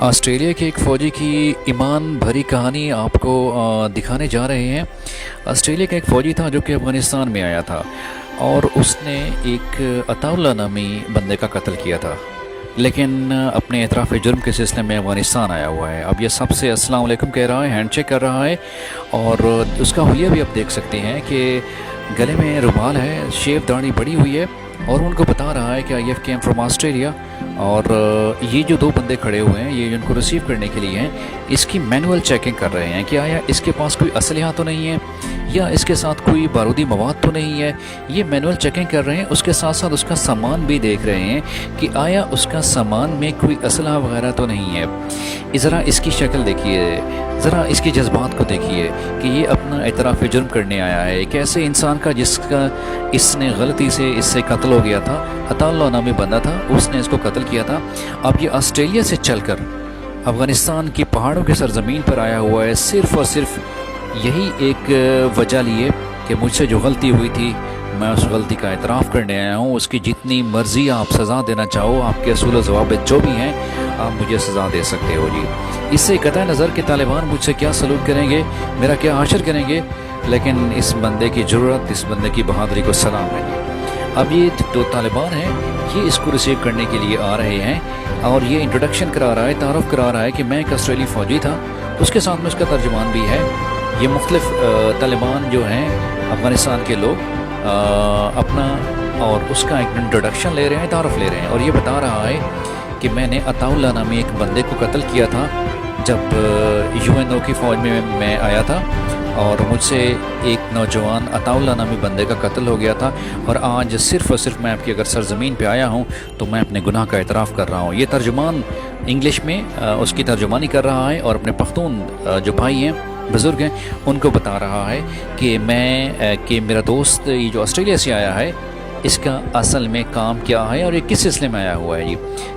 Australia کے ایک فوجی کی ایمان بھری کہانی آپ کو دکھانے جا رہے ہیں۔ آسٹریلیا کا ایک فوجی تھا جو کہ افغانستان میں آیا تھا اور اس نے ایک عطا اللہ نامی بندے کا قتل کیا تھا، لیکن اپنے اعتراف جرم کے سلسلے میں افغانستان آیا ہوا ہے۔ اب یہ سب سے السلام علیکم کہہ رہا ہے، ہینڈ شیک کر رہا ہے، اور اس کا حلیہ بھی آپ دیکھ سکتے ہیں کہ گلے میں رومال ہے، شیو داڑھی بڑی ہوئی ہے، اور ان کو بتا رہا ہے کہ I've came from Australia. اور یہ جو دو بندے کھڑے ہوئے ہیں، یہ ان کو ریسیو کرنے کے لیے ہیں، اس کی مینول چیکنگ کر رہے ہیں کہ آیا اس کے پاس کوئی اسلحہ تو نہیں ہے یا اس کے ساتھ کوئی بارودی مواد تو نہیں ہے۔ یہ مینول چیکنگ کر رہے ہیں، اس کے ساتھ ساتھ اس کا سامان بھی دیکھ رہے ہیں کہ آیا اس کا سامان میں کوئی اسلحہ وغیرہ تو نہیں ہے۔ ذرا اس کی شکل دیکھیے، ذرا اس کے جذبات کو دیکھیے کہ یہ اپنا اعتراف جرم کرنے آیا ہے۔ ایک ایسے انسان کا جس کا اس نے غلطی سے اس سے قتل ہو گیا تھا، عطا اللہ نامی بندہ تھا، اس نے اس کو قتل کیا تھا۔ اب یہ آسٹریلیا سے چل کر افغانستان کی پہاڑوں کے سرزمین پر آیا ہوا ہے، صرف اور صرف یہی ایک وجہ لیے کہ مجھ سے جو غلطی ہوئی تھی میں اس غلطی کا اعتراف کرنے آیا ہوں۔ اس کی جتنی مرضی آپ سزا دینا چاہو، آپ کے اصول و ضوابط جو بھی ہیں، آپ مجھے سزا دے سکتے ہو جی۔ اس سے قطع نظر کہ طالبان مجھ سے کیا سلوک کریں گے، میرا کیا حشر کریں گے، لیکن اس بندے کی ضرورت، اس بندے کی بہادری کو سلام ہے جی۔ اب یہ جو طالبان ہیں یہ اس کو ریسیو کرنے کے لیے آ رہے ہیں، اور یہ انٹروڈکشن کرا رہا ہے، تعارف کرا رہا ہے کہ میں ایک آسٹریلی فوجی تھا، اس کے ساتھ میں اس کا ترجمان بھی ہے۔ یہ مختلف طالبان جو ہیں افغانستان کے لوگ اپنا اور اس کا ایک انٹروڈکشن لے رہے ہیں، تعارف لے رہے ہیں، اور یہ بتا رہا ہے کہ میں نے عطا اللہ نامی ایک بندے کو قتل کیا تھا جب UNO کی فوج میں آیا تھا، اور مجھ سے ایک نوجوان عطا اللہ نامی بندے کا قتل ہو گیا تھا، اور آج صرف اور صرف میں آپ کی اگر سرزمین پہ آیا ہوں تو میں اپنے گناہ کا اعتراف کر رہا ہوں۔ یہ ترجمان انگلش میں اس کی ترجمانی کر رہا ہے، اور اپنے پختون جو بھائی ہیں، بزرگ ہیں، ان کو بتا رہا ہے کہ میرا دوست یہ جو آسٹریلیا سے آیا ہے اس کا اصل میں کام کیا ہے اور یہ کس سلسلے میں آیا ہوا ہے جی۔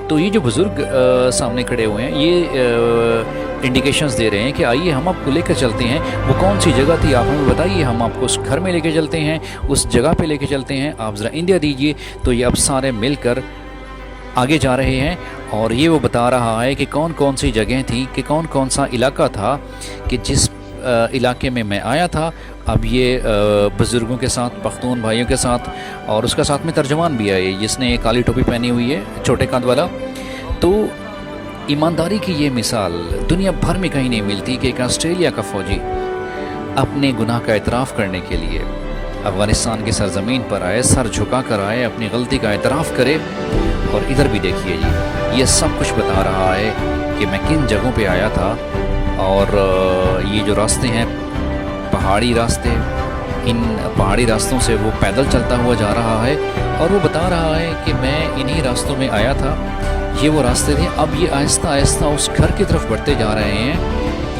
تو یہ جو بزرگ سامنے کھڑے ہوئے ہیں یہ انڈیکیشنز دے رہے ہیں کہ آئیے ہم آپ کو لے کر چلتے ہیں، وہ کون سی جگہ تھی آپ ہمیں بتائیے، ہم آپ کو اس گھر میں لے کے چلتے ہیں، اس جگہ پہ لے کے چلتے ہیں، آپ ذرا انڈیا دیجئے۔ تو یہ اب سارے مل کر آگے جا رہے ہیں، اور یہ وہ بتا رہا ہے کہ کون کون سی جگہیں تھیں، کہ کون کون سا علاقہ تھا کہ جس علاقے میں میں آیا تھا۔ اب یہ بزرگوں کے ساتھ، پختون بھائیوں کے ساتھ، اور اس کا ساتھ میں ترجمان بھی ہے جس نے کالی ٹوپی پہنی ہوئی ہے، چھوٹے قد والا۔ تو ایمانداری کی یہ مثال دنیا بھر میں کہیں نہیں ملتی کہ ایک آسٹریلیا کا فوجی اپنے گناہ کا اعتراف کرنے کے لیے افغانستان کی سرزمین پر آئے، سر جھکا کر آئے، اپنی غلطی کا اعتراف کرے۔ اور ادھر بھی دیکھیے جی، یہ سب کچھ بتا رہا ہے کہ میں کن جگہوں پہ آیا تھا، اور یہ جو راستے ہیں پہاڑی راستے، ان پہاڑی راستوں سے وہ پیدل چلتا ہوا جا رہا ہے، اور وہ بتا رہا ہے کہ میں انہی راستوں میں آیا تھا، یہ وہ راستے تھے۔ اب یہ آہستہ آہستہ اس گھر کی طرف بڑھتے جا رہے ہیں،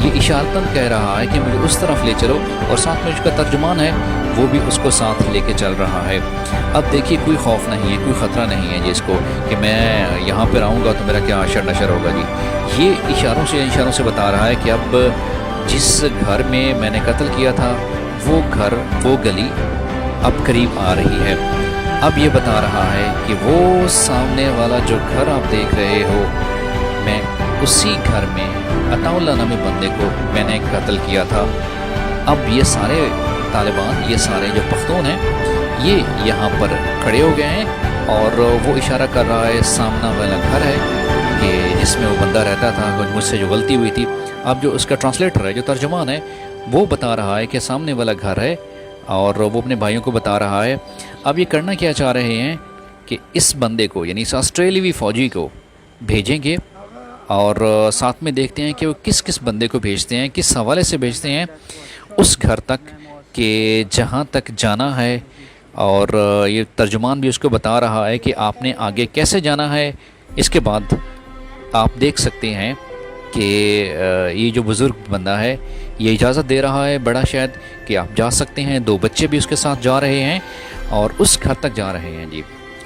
یہ اشارتاً کہہ رہا ہے کہ مجھے اس طرف لے چلو، اور ساتھ میں اس کا ترجمان ہے وہ بھی اس کو ساتھ لے کے چل رہا ہے۔ اب دیکھیے کوئی خوف نہیں ہے، کوئی خطرہ نہیں ہے جس کو کہ میں یہاں پر آؤں گا تو میرا کیا اشر نشر ہوگا جی۔ یہ اشاروں سے بتا رہا ہے کہ اب جس گھر میں نے قتل کیا تھا وہ گھر، وہ گلی اب قریب آ رہی ہے۔ اب یہ بتا رہا ہے کہ وہ سامنے والا جو گھر آپ دیکھ رہے ہو، میں اسی گھر میں عطا اللہ نامی بندے کو میں نے قتل کیا تھا۔ اب یہ سارے طالبان، یہ سارے جو پختون ہیں، یہ یہاں پر کھڑے ہو گئے ہیں، اور وہ اشارہ کر رہا ہے سامنا والا گھر ہے کہ جس میں وہ بندہ رہتا تھا، مجھ سے جو غلطی ہوئی تھی۔ اب جو اس کا ٹرانسلیٹر ہے، جو ترجمان ہے، وہ بتا رہا ہے کہ سامنے والا گھر ہے، اور وہ اپنے بھائیوں کو بتا رہا ہے۔ اب یہ کرنا کیا چاہ رہے ہیں کہ اس بندے کو، یعنی اس آسٹریلوی فوجی کو بھیجیں گے، اور ساتھ میں دیکھتے ہیں کہ وہ کس کس بندے کو بھیجتے ہیں، کس حوالے سے بھیجتے ہیں اس گھر تک کہ جہاں تک جانا ہے۔ اور یہ ترجمان بھی اس کو بتا رہا ہے کہ آپ نے آگے کیسے جانا ہے۔ اس کے بعد آپ دیکھ سکتے ہیں کہ یہ جو بزرگ بندہ ہے یہ اجازت دے رہا ہے، بڑا شاید، کہ آپ جا سکتے ہیں۔ دو بچے بھی اس کے ساتھ جا رہے ہیں، اور اس گھر تک جا رہے ہیں جی،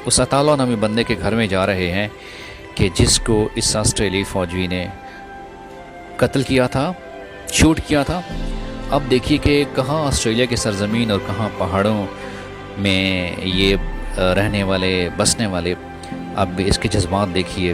اس عطا اللہ نامی بندے کے گھر میں جا رہے ہیں کہ جس کو اس آسٹریلی فوجی نے قتل کیا تھا، شوٹ کیا تھا۔ اب دیکھیے کہ کہاں آسٹریلیا کی سرزمین اور کہاں پہاڑوں میں یہ رہنے والے، بسنے والے، اب اس کے جذبات دیکھیے،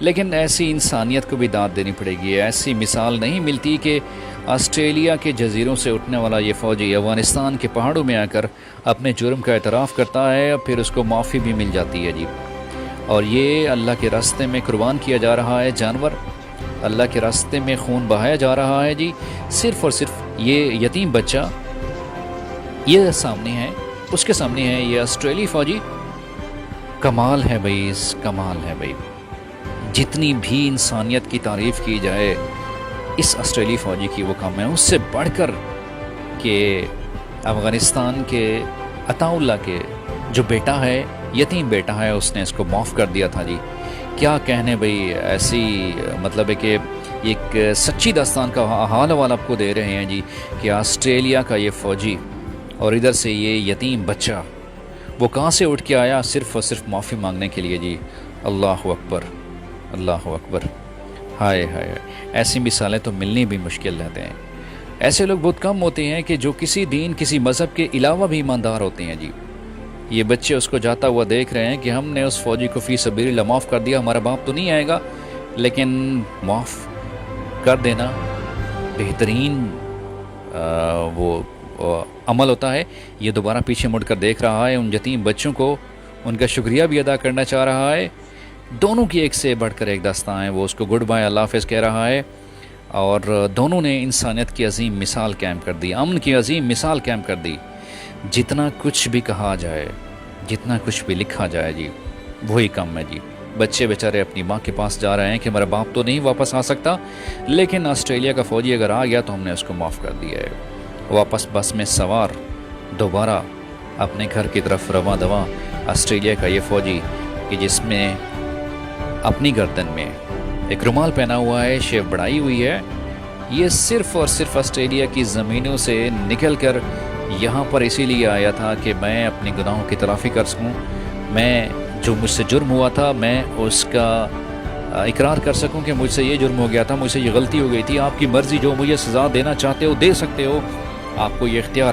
لیکن ایسی انسانیت کو بھی داد دینی پڑے گی. ایسی مثال نہیں ملتی کہ آسٹریلیا کے جزیروں سے اٹھنے والا یہ فوجی افغانستان کے پہاڑوں میں آ کر اپنے جرم کا اعتراف کرتا ہے اور پھر اس کو معافی بھی مل جاتی ہے جی. اور یہ اللہ کے راستے میں قربان کیا جا رہا ہے جانور، اللہ کے راستے میں خون بہایا جا رہا ہے جی. صرف اور صرف یہ یتیم بچہ یہ سامنے ہے، اس کے سامنے ہے یہ آسٹریلی فوجی. کمال ہے بھائی، کمال ہے بھائی. جتنی بھی انسانیت کی تعریف کی جائے اس آسٹریلی فوجی کی وہ کم ہے. اس سے بڑھ کر کہ افغانستان کے عطا اللہ کے جو بیٹا ہے، یتیم بیٹا ہے، اس نے اس کو معاف کر دیا تھا جی. کیا کہنے بھئی، ایسی مطلب ہے کہ ایک سچی داستان کا حال حوالہ آپ کو دے رہے ہیں جی کہ آسٹریلیا کا یہ فوجی اور ادھر سے یہ یتیم بچہ وہ کہاں سے اٹھ کے آیا صرف اور صرف معافی مانگنے کے لیے جی. اللہ اکبر، اللہ اکبر. ہائے ہائے، ایسی مثالیں تو ملنی بھی مشکل رہتے ہیں. ایسے لوگ بہت کم ہوتے ہیں کہ جو کسی دین کسی مذہب کے علاوہ بھی ایماندار ہوتے ہیں جی. یہ بچے اس کو جاتا ہوا دیکھ رہے ہیں کہ ہم نے اس فوجی کو فی سبیل اللہ معاف کر دیا، ہمارا باپ تو نہیں آئے گا، لیکن معاف کر دینا بہترین وہ عمل ہوتا ہے. یہ دوبارہ پیچھے مڑ کر دیکھ رہا ہے ان یتیم بچوں کو، ان کا شکریہ بھی ادا کرنا چاہ رہا ہے. دونوں کی ایک سے بڑھ کر ایک داستان ہے. وہ اس کو گڈ بائے، اللہ حافظ کہہ رہا ہے، اور دونوں نے انسانیت کی عظیم مثال قائم کر دی، امن کی عظیم مثال قائم کر دی. جتنا کچھ بھی کہا جائے، جتنا کچھ بھی لکھا جائے جی وہی کم ہے جی. بچے بیچارے اپنی ماں کے پاس جا رہے ہیں کہ میرا باپ تو نہیں واپس آ سکتا، لیکن آسٹریلیا کا فوجی اگر آ گیا تو ہم نے اس کو معاف کر دیا ہے. واپس بس میں سوار دوبارہ اپنے گھر کی طرف رواں دواں آسٹریلیا کا یہ فوجی کہ جس میں اپنی گردن میں ایک رومال پہنا ہوا ہے، شیو بڑھائی ہوئی ہے. یہ صرف اور صرف آسٹریلیا کی زمینوں سے نکل کر یہاں پر اسی لیے آیا تھا کہ میں اپنے گناہوں کی تلافی کر سکوں، میں جو مجھ سے جرم ہوا تھا میں اس کا اقرار کر سکوں کہ مجھ سے یہ جرم ہو گیا تھا، مجھ سے یہ غلطی ہو گئی تھی. آپ کی مرضی، جو مجھے سزا دینا چاہتے ہو دے سکتے ہو، آپ کو یہ اختیار